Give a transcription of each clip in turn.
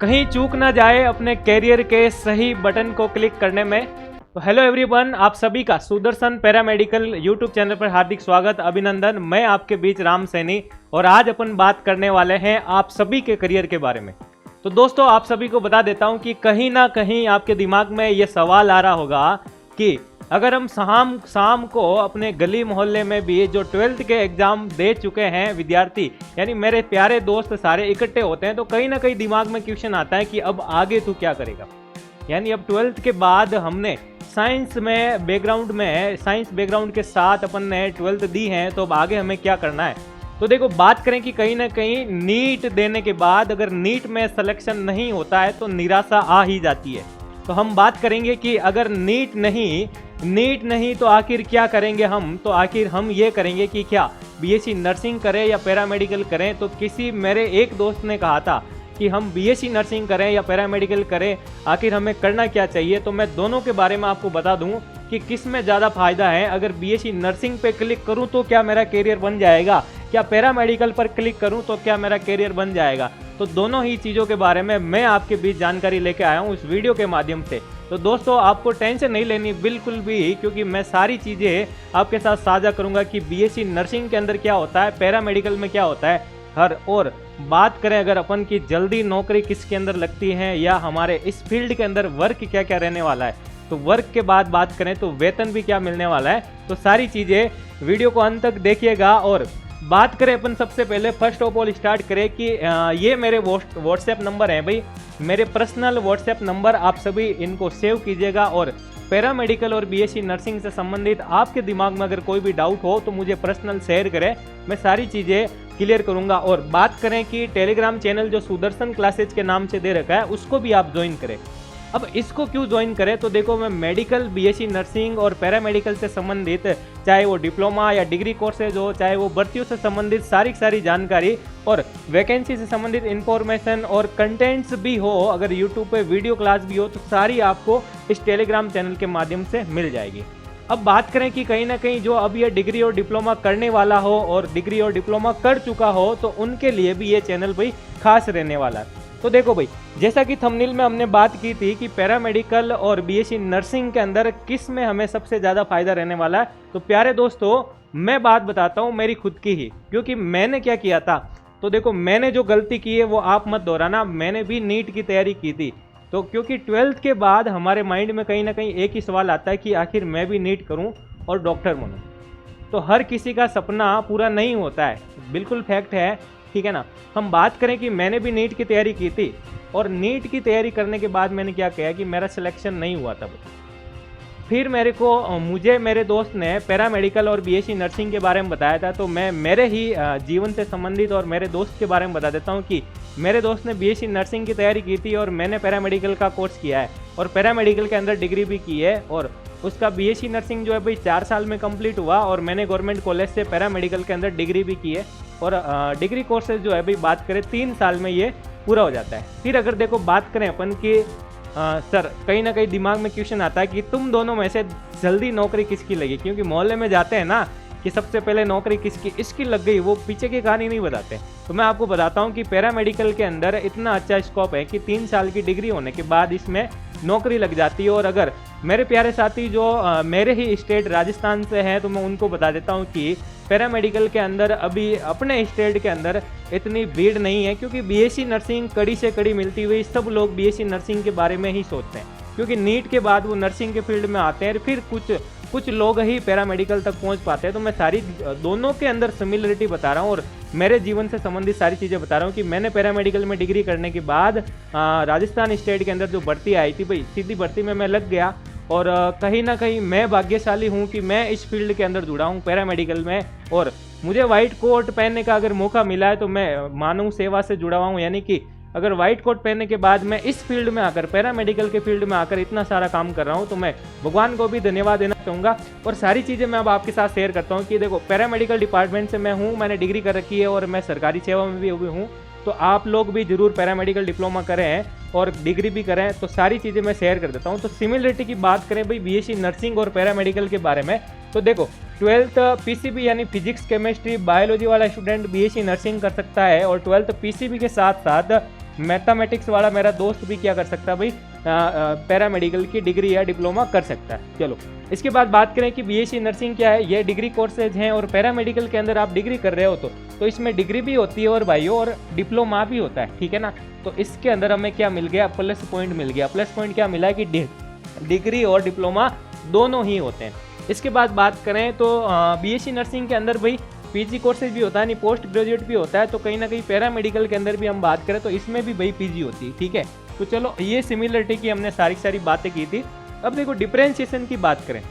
कहीं चूक ना जाए अपने कैरियर के सही बटन को क्लिक करने में। तो हेलो एवरीवन, आप सभी का सुदर्शन पैरामेडिकल यूट्यूब चैनल पर हार्दिक स्वागत, अभिनंदन। मैं आपके बीच राम सैनी और आज अपन बात करने वाले हैं आप सभी के करियर के बारे में। तो दोस्तों, आप सभी को बता देता हूं कि कहीं ना कहीं आपके दिमाग में ये सवाल आ रहा होगा कि अगर हम शाम को अपने गली मोहल्ले में भी जो 12th के एग्जाम दे चुके हैं विद्यार्थी, यानी मेरे प्यारे दोस्त सारे इकट्ठे होते हैं, तो कहीं ना कहीं दिमाग में क्वेश्चन आता है कि अब आगे तू क्या करेगा। यानी अब 12th के बाद हमने साइंस बैकग्राउंड के साथ अपन ने 12th दी है, तो अब आगे हमें क्या करना है। तो देखो, बात करें कि कहीं ना कहीं नीट देने के बाद अगर नीट में सिलेक्शन नहीं होता है तो निराशा आ ही जाती है। तो हम बात करेंगे कि अगर नीट नहीं तो आखिर क्या करेंगे हम। तो आखिर हम ये करेंगे कि क्या बीएससी नर्सिंग करें या पैरामेडिकल करें। तो मेरे एक दोस्त ने कहा था कि हम बीएससी नर्सिंग करें या पैरामेडिकल करें, आखिर हमें करना क्या चाहिए। तो मैं दोनों के बारे में आपको बता दूं कि किस में ज़्यादा फायदा है। अगर बीएससी नर्सिंग पे क्लिक करूं तो क्या मेरा कैरियर बन जाएगा, क्या पैरामेडिकल पर क्लिक करूं तो क्या मेरा कैरियर बन जाएगा। तो दोनों ही चीज़ों के बारे में मैं आपके बीच जानकारी लेके आया हूं इस वीडियो के माध्यम से। तो दोस्तों, आपको टेंशन नहीं लेनी बिल्कुल भी, क्योंकि मैं सारी चीज़ें आपके साथ साझा करूंगा कि बीएससी नर्सिंग के अंदर क्या होता है, पैरामेडिकल में क्या होता है और बात करें अगर अपन की जल्दी नौकरी किसके अंदर लगती है या हमारे इस फील्ड के अंदर वर्क क्या क्या रहने वाला है, तो वर्क के बाद बात करें तो वेतन भी क्या मिलने वाला है। तो सारी चीज़ें वीडियो को अंत तक देखिएगा। और बात करें अपन सबसे पहले फर्स्ट ऑफ ऑल स्टार्ट करें कि ये मेरे व्हाट्सएप नंबर है भाई, मेरे पर्सनल व्हाट्सएप नंबर, आप सभी इनको सेव कीजिएगा। और पैरामेडिकल और बीएससी नर्सिंग से संबंधित आपके दिमाग में अगर कोई भी डाउट हो तो मुझे पर्सनल शेयर करें, मैं सारी चीज़ें क्लियर करूंगा। और बात करें कि टेलीग्राम चैनल जो सुदर्शन क्लासेज के नाम से दे रखा है उसको भी आप ज्वाइन करें। अब इसको क्यों ज्वाइन करें, तो देखो, मैं मेडिकल, बीएससी नर्सिंग और पैरामेडिकल से संबंधित, चाहे वो डिप्लोमा या डिग्री कोर्सेज हो, चाहे वो भर्तियों से संबंधित सारी जानकारी और वैकेंसी से संबंधित इंफॉर्मेशन और कंटेंट्स भी हो, अगर यूट्यूब पे वीडियो क्लास भी हो, तो सारी आपको इस टेलीग्राम चैनल के माध्यम से मिल जाएगी। अब बात करें कि कहीं ना कहीं जो अब ये डिग्री और डिप्लोमा करने वाला हो और डिग्री और डिप्लोमा कर चुका हो, तो उनके लिए भी ये चैनल भाई खास रहने वाला है। तो देखो भाई, जैसा कि थंबनेल में हमने बात की थी कि पैरामेडिकल और बीएससी नर्सिंग के अंदर किस में हमें सबसे ज़्यादा फायदा रहने वाला है। तो प्यारे दोस्तों, मैं बात बताता हूँ मेरी खुद की ही, क्योंकि मैंने क्या किया था। तो देखो, मैंने जो गलती की है वो आप मत दोहराना। मैंने भी नीट की तैयारी की थी, तो क्योंकि 12th के बाद हमारे माइंड में कहीं ना कहीं एक ही सवाल आता है कि आखिर मैं भी नीट करूं और डॉक्टर बनूं। तो हर किसी का सपना पूरा नहीं होता है, बिल्कुल फैक्ट है, ठीक है ना। हम बात करें कि मैंने भी नीट की तैयारी की थी और नीट की तैयारी करने के बाद मैंने क्या किया कि मेरा सिलेक्शन नहीं हुआ था। फिर मुझे मेरे दोस्त ने पैरामेडिकल और बीएससी नर्सिंग के बारे में बताया था। तो मैं मेरे ही जीवन से संबंधित और मेरे दोस्त के बारे में बता देता हूँ कि मेरे दोस्त ने बीएससी नर्सिंग की तैयारी की थी और मैंने पैरामेडिकल का कोर्स किया है और पैरामेडिकल के अंदर डिग्री भी की है। और उसका बीएससी नर्सिंग जो है भाई 4 साल में कंप्लीट हुआ और मैंने गवर्नमेंट कॉलेज से पैरामेडिकल के अंदर डिग्री भी की है। और डिग्री कोर्सेज जो है भाई बात करें 3 साल में ये पूरा हो जाता है। फिर अगर देखो बात करें अपन की सर, कहीं ना कहीं दिमाग में क्वेश्चन आता है कि तुम दोनों में से जल्दी नौकरी किसकी लगी, क्योंकि मोहल्ले में जाते हैं ना कि सबसे पहले नौकरी इसकी लग गई, वो पीछे की कहानी नहीं बताते। तो मैं आपको बताता हूँ कि पैरामेडिकल के अंदर इतना अच्छा स्कोप है कि 3 साल की डिग्री होने के बाद इसमें नौकरी लग जाती है। और अगर मेरे प्यारे साथी जो मेरे ही स्टेट राजस्थान से हैं, तो मैं उनको बता देता हूँ कि पैरामेडिकल के अंदर अभी अपने स्टेट के अंदर इतनी भीड़ नहीं है, क्योंकि बीएससी नर्सिंग कड़ी से कड़ी मिलती हुई सब लोग बीएससी नर्सिंग के बारे में ही सोचते हैं, क्योंकि नीट के बाद वो नर्सिंग के फील्ड में आते हैं। फिर कुछ लोग ही पैरामेडिकल तक पहुंच पाते हैं। तो मैं सारी दोनों के अंदर सिमिलरिटी बता रहा हूँ और मेरे जीवन से संबंधित सारी चीज़ें बता रहा हूँ कि मैंने पैरामेडिकल में डिग्री करने के बाद राजस्थान स्टेट के अंदर जो भर्ती आई थी भाई, सीधी भर्ती में मैं लग गया। और कहीं ना कहीं मैं भाग्यशाली हूँ कि मैं इस फील्ड के अंदर जुड़ा हूँ पैरामेडिकल में। और मुझे व्हाइट कोट पहनने का अगर मौका मिला है तो मैं मानव सेवा से जुड़ा हुआ हूँ, यानी कि अगर व्हाइट कोट पहनने के बाद मैं इस फील्ड में आकर, पैरामेडिकल के फील्ड में आकर इतना सारा काम कर रहा हूँ, तो मैं भगवान को भी धन्यवाद देना चाहूँगा। और सारी चीज़ें मैं अब आपके साथ शेयर करता हूँ कि देखो, पैरामेडिकल डिपार्टमेंट से मैं हूँ, मैंने डिग्री कर रखी है और मैं सरकारी सेवा में भी हूँ। तो आप लोग भी जरूर पैरामेडिकल डिप्लोमा करें और डिग्री भी करें। तो सारी चीज़ें मैं शेयर कर देता हूँ। तो सिमिलरिटी की बात करें भाई बीएससी नर्सिंग और पैरामेडिकल के बारे में, तो देखो 12th पीसीबी यानी फिजिक्स केमिस्ट्री बायोलॉजी वाला स्टूडेंट बीएससी नर्सिंग कर सकता है और 12th पीसीबी के साथ साथ मैथमेटिक्स वाला मेरा दोस्त भी क्या कर सकता है भाई, पैरामेडिकल की डिग्री या डिप्लोमा कर सकता है। चलो इसके बाद बात करें कि बीएससी नर्सिंग क्या है, ये डिग्री कोर्सेज हैं और पैरामेडिकल के अंदर आप डिग्री कर रहे हो तो इसमें डिग्री भी होती है और भाइयों और डिप्लोमा भी होता है, ठीक है ना। तो इसके अंदर हमें क्या मिल गया, प्लस पॉइंट मिल गया। प्लस पॉइंट क्या मिला कि डिग्री और डिप्लोमा दोनों ही होते हैं। इसके बाद बात करें तो बीएससी नर्सिंग के अंदर भाई पीजी कोर्सेज भी होता है, नहीं पोस्ट ग्रेजुएट भी होता है। तो कहीं ना कहीं पैरामेडिकल के अंदर भी हम बात करें तो इसमें भी भाई पीजी होती है, ठीक है। तो चलो ये सिमिलरिटी की हमने सारी बातें की थी। अब देखो डिफरेंशिएशन की बात करें,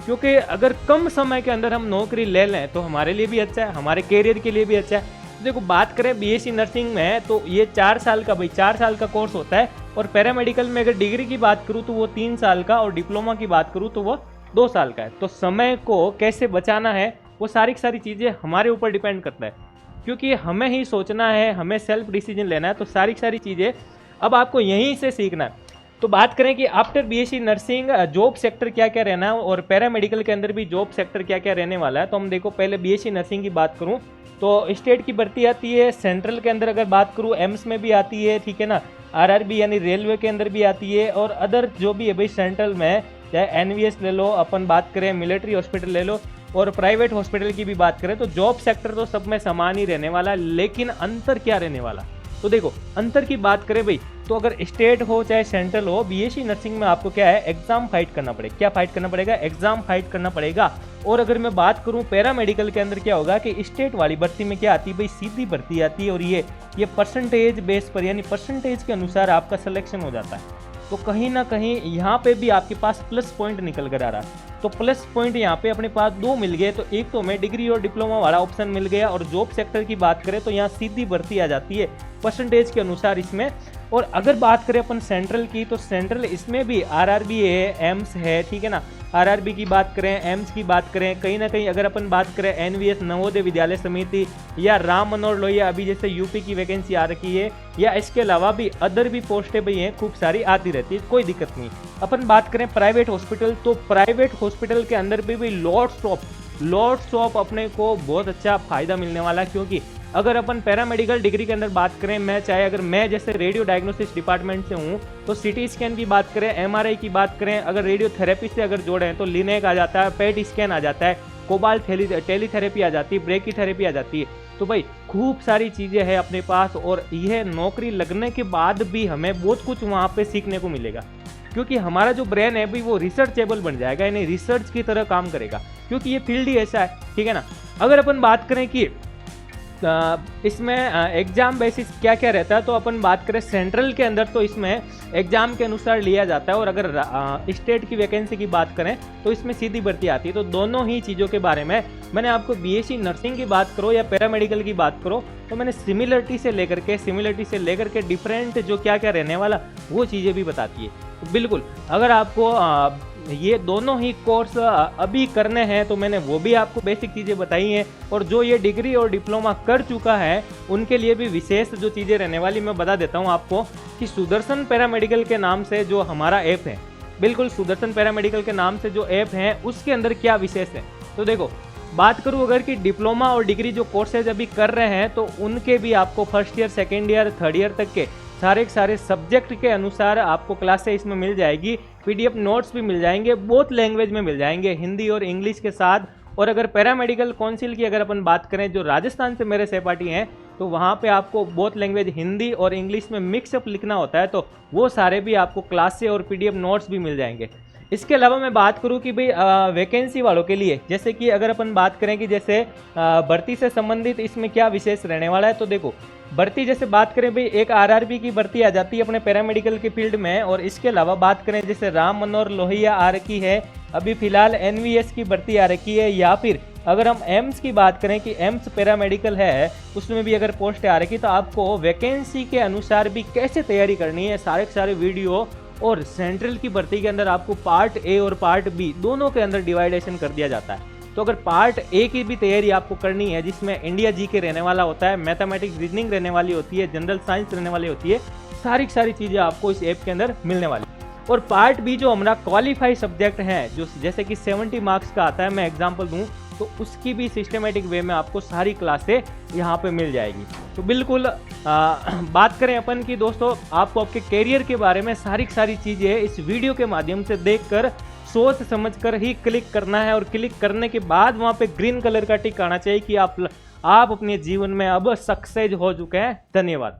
क्योंकि अगर कम समय के अंदर हम नौकरी ले लें तो हमारे लिए भी अच्छा है, हमारे कैरियर के लिए भी अच्छा है। तो देखो बात करें बीएससी नर्सिंग में तो ये 4 साल का भाई 4 साल का कोर्स होता है, और पैरामेडिकल में अगर डिग्री की बात करूँ तो वो 3 साल का, और डिप्लोमा की बात करूँ तो वो 2 साल का है। तो समय को कैसे बचाना है वो सारी चीज़ें हमारे ऊपर डिपेंड करता है, क्योंकि हमें ही सोचना है, हमें सेल्फ डिसीजन लेना है। तो सारी चीज़ें अब आपको यहीं से सीखना है। तो बात करें कि after BSc nursing job sector क्या क्या रहना है, और पैरामेडिकल के अंदर भी जॉब सेक्टर क्या क्या रहने वाला है। तो हम देखो पहले बीएससी नर्सिंग की बात करूं तो स्टेट की भर्ती आती है, सेंट्रल के अंदर अगर बात करूं एम्स में भी आती है, ठीक है ना, आरआरबी यानी रेलवे के अंदर भी आती है, और अदर जो भी है भाई सेंट्रल में चाहे एनवीएस ले लो, अपन बात करें मिलिट्री हॉस्पिटल ले लो, और प्राइवेट हॉस्पिटल की भी बात करें तो जॉब सेक्टर तो सब में समान ही रहने वाला है। लेकिन अंतर क्या रहने वाला, तो देखो अंतर की बात करें भाई तो अगर स्टेट हो चाहे सेंट्रल हो, बीएससी नर्सिंग में आपको क्या है एग्जाम फाइट करना पड़ेगा। क्या फाइट करना पड़ेगा, एग्जाम फाइट करना पड़ेगा। और अगर मैं बात करूं पैरामेडिकल के अंदर क्या होगा कि स्टेट वाली भर्ती में क्या आती है भाई, सीधी भर्ती आती है, और ये परसेंटेज बेस पर यानी परसेंटेज के अनुसार आपका सिलेक्शन हो जाता है। तो कहीं ना कहीं यहाँ पे भी आपके पास प्लस पॉइंट निकल कर आ रहा है। तो प्लस पॉइंट यहाँ पे अपने पास 2 मिल गए। तो एक तो हमें डिग्री और डिप्लोमा वाला ऑप्शन मिल गया, और जॉब सेक्टर की बात करें तो यहाँ सीधी भर्ती आ जाती है परसेंटेज के अनुसार इसमें। और अगर बात करें अपन सेंट्रल की तो सेंट्रल इसमें भी आरआरबी है, एम्स है, ठीक है ना। आरआरबी की बात करें, एम्स की बात करें, कहीं ना कहीं अगर अपन बात करें एनवीएस नवोदय विद्यालय समिति या राम मनोहर लोहिया अभी जैसे यूपी की वैकेंसी आ रखी है, या इसके अलावा भी अदर भी पोस्टें भी हैं खूब सारी आती रहती है, कोई दिक्कत नहीं। अपन बात करें प्राइवेट हॉस्पिटल तो प्राइवेट हॉस्पिटल के अंदर भी लॉट्स ऑफ अपने को बहुत अच्छा फायदा मिलने वाला है। क्योंकि अगर अपन पैरामेडिकल डिग्री के अंदर बात करें, मैं जैसे रेडियो डायग्नोसिस डिपार्टमेंट से हूँ तो सिटी स्कैन की बात करें, एमआरआई की बात करें, अगर रेडियोथेरेपी से अगर जोड़ें तो लिनेक आ जाता है, पेट स्कैन आ जाता है, कोबाल्ट टेलीथेरेपी आ जाती है, ब्रेकीथेरेपी आ जाती है। तो भाई खूब सारी चीज़ें हैं अपने पास, और यह नौकरी लगने के बाद भी हमें बहुत कुछ वहाँ पे सीखने को मिलेगा, क्योंकि हमारा जो ब्रेन है भाई वो रिसर्चेबल बन जाएगा, यानी रिसर्च की तरह काम करेगा, क्योंकि ये फील्ड ही ऐसा है, ठीक है ना। अगर अपन बात करें कि इसमें एग्जाम बेसिस क्या क्या रहता है, तो अपन बात करें सेंट्रल के अंदर तो इसमें एग्जाम के अनुसार लिया जाता है, और अगर स्टेट की वैकेंसी की बात करें तो इसमें सीधी भर्ती आती है। तो दोनों ही चीज़ों के बारे में मैंने आपको बीएससी नर्सिंग की बात करो या पैरामेडिकल की बात करो तो मैंने सिमिलरिटी से लेकर के डिफरेंट जो क्या क्या रहने वाला वो चीज़ें भी बताती है। तो बिल्कुल अगर आपको ये दोनों ही कोर्स अभी करने हैं तो मैंने वो भी आपको बेसिक चीज़ें बताई हैं, और जो ये डिग्री और डिप्लोमा कर चुका है उनके लिए भी विशेष जो चीज़ें रहने वाली मैं बता देता हूँ आपको कि सुदर्शन पैरामेडिकल के नाम से जो हमारा ऐप है, बिल्कुल सुदर्शन पैरामेडिकल के नाम से जो ऐप है उसके अंदर क्या विशेष है। तो देखो बात करूँ अगर कि डिप्लोमा और डिग्री जो कोर्सेज अभी कर रहे हैं तो उनके भी आपको first year, second year, third year तक के सारे सब्जेक्ट के अनुसार आपको क्लासें इसमें मिल जाएगी, पीडीएफ नोट्स भी मिल जाएंगे, बोथ लैंग्वेज में मिल जाएंगे, हिंदी और इंग्लिश के साथ। और अगर पैरामेडिकल काउंसिल की अगर अपन बात करें जो राजस्थान से मेरे सहपाठी हैं तो वहाँ पे आपको बोथ लैंग्वेज हिंदी और इंग्लिश में मिक्सअप लिखना होता है, तो वो सारे भी आपको क्लासें और पीडीएफ नोट्स भी मिल जाएंगे। इसके अलावा मैं बात करूं कि भाई वैकेंसी वालों के लिए, जैसे कि अगर अपन बात करें कि जैसे भर्ती से संबंधित इसमें क्या विशेष रहने वाला है, तो देखो भर्ती जैसे बात करें भाई एक आरआरबी की भर्ती आ जाती है अपने पैरामेडिकल के फील्ड में, और इसके अलावा बात करें जैसे राम मनोहर लोहिया आ रखी है, अभी फिलहाल एनवीएस की भर्ती आ रखी है, या फिर अगर हम एम्स की बात करें कि एम्स पैरामेडिकल है उसमें भी अगर पोस्ट आ रखी, तो आपको वैकेंसी के अनुसार भी कैसे तैयारी करनी है सारे वीडियो, और सेंट्रल की भर्ती के अंदर आपको पार्ट ए और पार्ट बी दोनों के अंदर डिवाइडेशन कर दिया जाता है। तो अगर पार्ट ए की भी तैयारी आपको करनी है जिसमें इंडिया जी के रहने वाला होता है, मैथमेटिक्स रीजनिंग रहने वाली होती है, जनरल साइंस रहने वाली होती है, सारी चीज़ें आपको इस ऐप के अंदर मिलने वाली। और पार्ट बी जो हमारा क्वालिफाई सब्जेक्ट हैं जो जैसे कि 70 मार्क्स का आता है, मैं एग्जांपल दूं तो उसकी भी सिस्टमेटिक वे में आपको सारी क्लासें यहाँ पे मिल जाएगी। तो बिल्कुल बात करें अपन की दोस्तों, आपको आपके करियर के बारे में सारी चीज़ें इस वीडियो के माध्यम से देखकर सोच समझकर ही क्लिक करना है, और क्लिक करने के बाद वहाँ पे ग्रीन कलर का टिक आना चाहिए कि आप अपने जीवन में अब सक्सेस हो चुके हैं। धन्यवाद।